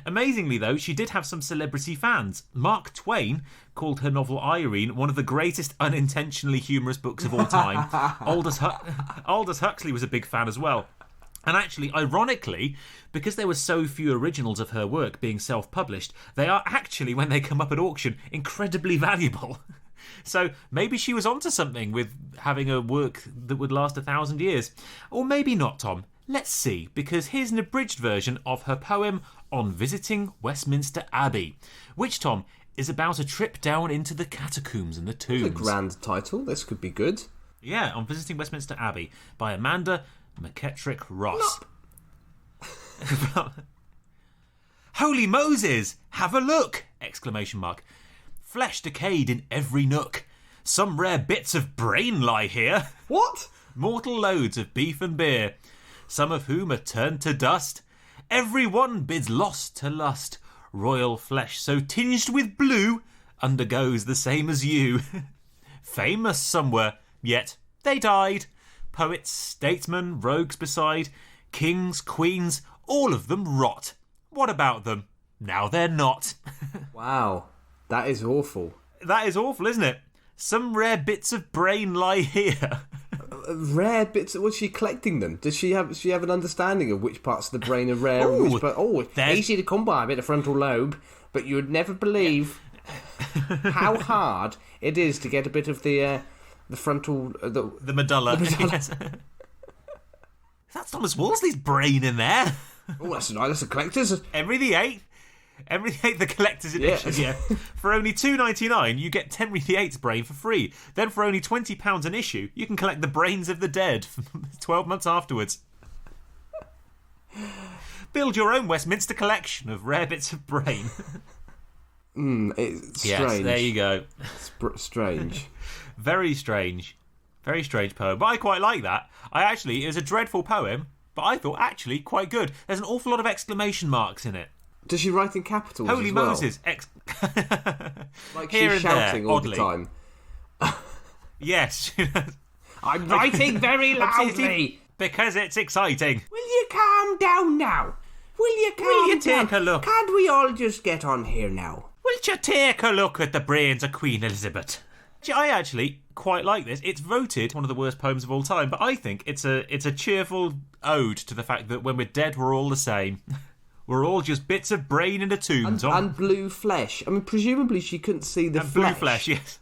Amazingly, though, she did have some celebrity fans. Mark Twain called her novel Irene one of the greatest unintentionally humorous books of all time. Aldous Huxley was a big fan as well. And actually, ironically, because there were so few originals of her work being self-published, they are actually, when they come up at auction, incredibly valuable. So maybe she was onto something with having a work that would last 1,000 years. Or maybe not, Tom. Let's see, because here's an abridged version of her poem On Visiting Westminster Abbey, which, Tom, is about a trip down into the catacombs and the tombs. That's a grand title. This could be good. Yeah, On Visiting Westminster Abbey by Amanda McKittrick Ros. Holy Moses! Have a look! Exclamation mark. Flesh decayed in every nook. Some rare bits of brain lie here. What? Mortal loads of beef and beer. some of whom are turned to dust. Every one bids loss to lust. Royal flesh so tinged with blue undergoes the same as you. Famous some were, yet they died. Poets, statesmen, rogues beside, kings, queens, all of them rot. What about them? Now they're not. Wow, that is awful. That is awful, isn't it? Some rare bits of brain lie here. Rare bits. Was she collecting them? Does she have an understanding of which parts of the brain are rare? And which easy to come by, a bit of frontal lobe, but you would never believe how hard it is to get a bit of the frontal the medulla. Yes. That's Thomas Wolsey's brain in there. Oh, that's nice. That's a collector's. Henry VIII. Henry VIII, the collector's edition. Yeah. For only $2.99, you get Henry VIII's brain for free. Then for only £20 an issue, you can collect the brains of the dead 12 months afterwards. Build your own Westminster collection of rare bits of brain. It's strange. Yes, there you go. Strange. Very strange. Very strange poem. But I quite like that. It was a dreadful poem, but I thought actually quite good. There's an awful lot of exclamation marks in it. Does she write in capitals Holy as well? Moses. Like Here she's and shouting there, all oddly. the time. Yes. I'm writing very loudly. Because it's exciting. Will you calm down now? Will you take a look? Can't we all just get on here now? Will you take a look at the brains of Queen Elizabeth? I actually quite like this. It's voted one of the worst poems of all time, but I think it's a cheerful ode to the fact that when we're dead, we're all the same. We're all just bits of brain in a tomb. And blue flesh. I mean, presumably she couldn't see the flesh. Blue flesh, yes.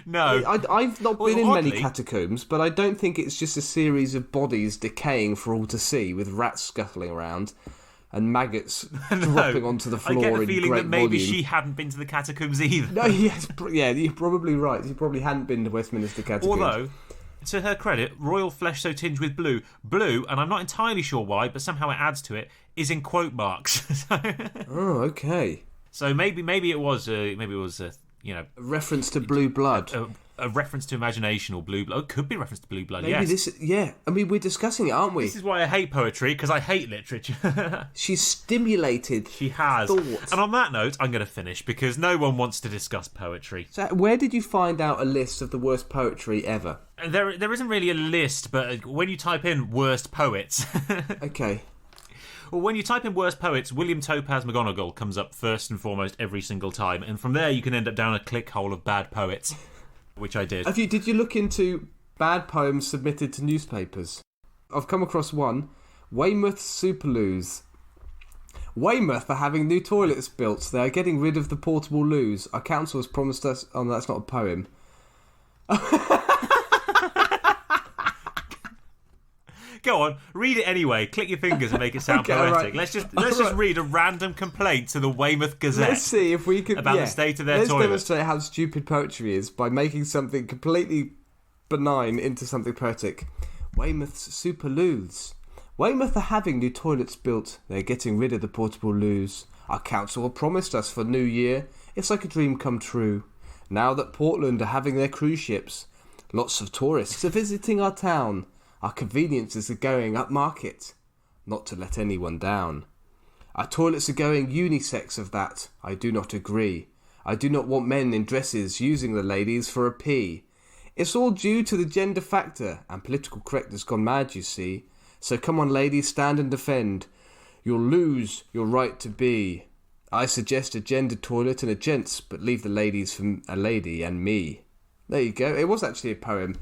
No. I've not been in oddly, many catacombs, but I don't think it's just a series of bodies decaying for all to see, with rats scuttling around and maggots dropping onto the floor in great volume. I get the feeling that maybe she hadn't been to the catacombs either. No, yes, yeah, you're probably right. She probably hadn't been to Westminster Catacombs. Although, to her credit, royal flesh so tinged with blue. Blue, and I'm not entirely sure why, but somehow it adds to it, is in quote marks. Oh, okay. So maybe it was a reference to blue blood. A reference to imagination or blue blood. It could be a reference to blue blood. Maybe yes. I mean, we're discussing it, aren't we? This is why I hate poetry, because I hate literature. She's stimulated. She has. Thought. And on that note, I'm going to finish because no one wants to discuss poetry. So, where did you find out a list of the worst poetry ever? There isn't really a list, but when you type in worst poets. Okay. Well, when you type in worst poets, William Topaz McGonagall comes up first and foremost every single time, and from there you can end up down a click hole of bad poets, which I did. Did you look into bad poems submitted to newspapers? I've come across one. Weymouth Superloos. Weymouth are having new toilets built. They are getting rid of the portable loos. Our council has promised us... Oh, no, that's not a poem. Go on, read it anyway. Click your fingers and make it sound poetic. Right. Let's just read a random complaint to the Weymouth Gazette. Let's see if we can about the state of their toilet. Let's demonstrate how stupid poetry is by making something completely benign into something poetic. Weymouth's Superloos. Weymouth are having new toilets built. They're getting rid of the portable loos. Our council promised us for New Year. It's like a dream come true. Now that Portland are having their cruise ships, lots of tourists are visiting our town. Our conveniences are going up market, not to let anyone down. Our toilets are going unisex of that. I do not agree. I do not want men in dresses using the ladies for a pee. It's all due to the gender factor, and political correctness gone mad, you see. So come on, ladies, stand and defend. You'll lose your right to be. I suggest a gender toilet and a gents, but leave the ladies for a lady and me. There you go. It was actually a poem.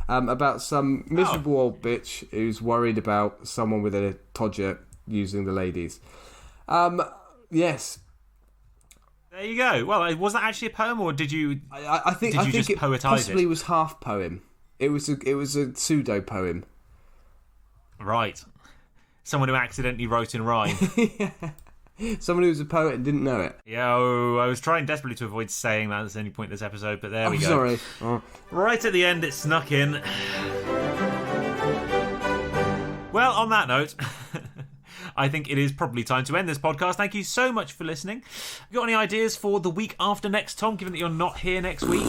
About some miserable old bitch who's worried about someone with a todger using the ladies. Yes. There you go. Well, was that actually a poem, or did you? I think just it poetise possibly was half poem. It was a pseudo poem. Right. Someone who accidentally wrote in rhyme. Yeah. Someone who was a poet and didn't know it. Yeah, I was trying desperately to avoid saying that at any point in this episode, but there we go. Sorry. Oh. Right at the end, it snuck in. Well, on that note, I think it is probably time to end this podcast. Thank you so much for listening. You got any ideas for the week after next, Tom, given that you're not here next week?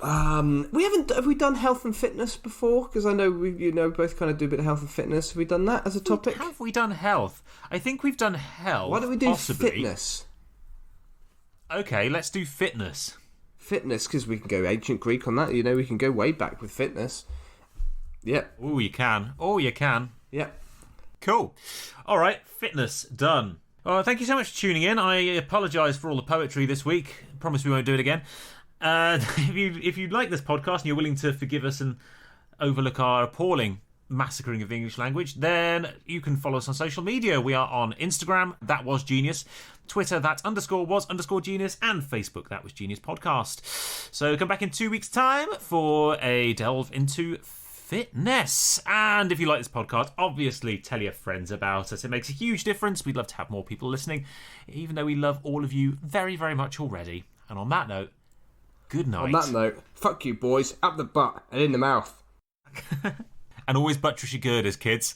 Have we done health and fitness before? Because I know we both kind of do a bit of health and fitness. Have we done that as a topic? Have we done health? I think we've done health. Why don't we do possibly. fitness? Okay, let's do fitness. Fitness, because we can go ancient Greek on that. We can go way back with fitness. Yep. Oh, you can. Yep. Cool. All right, fitness done. Thank you so much for tuning in. I apologise for all the poetry this week. Promise we won't do it again. If you like this podcast and you're willing to forgive us and overlook our appalling massacring of the English language, then you can follow us on social media. We are on Instagram, That Was Genius, Twitter, That _was _genius, and Facebook, That Was Genius Podcast. So come back in 2 weeks' time for a delve into fitness. And if you like this podcast, obviously tell your friends about us. It makes a huge difference. We'd love to have more people listening, even though we love all of you very, very much already. And on that note, good night. On that note, fuck you boys, up the butt and in the mouth. And always buttress your girders, kids.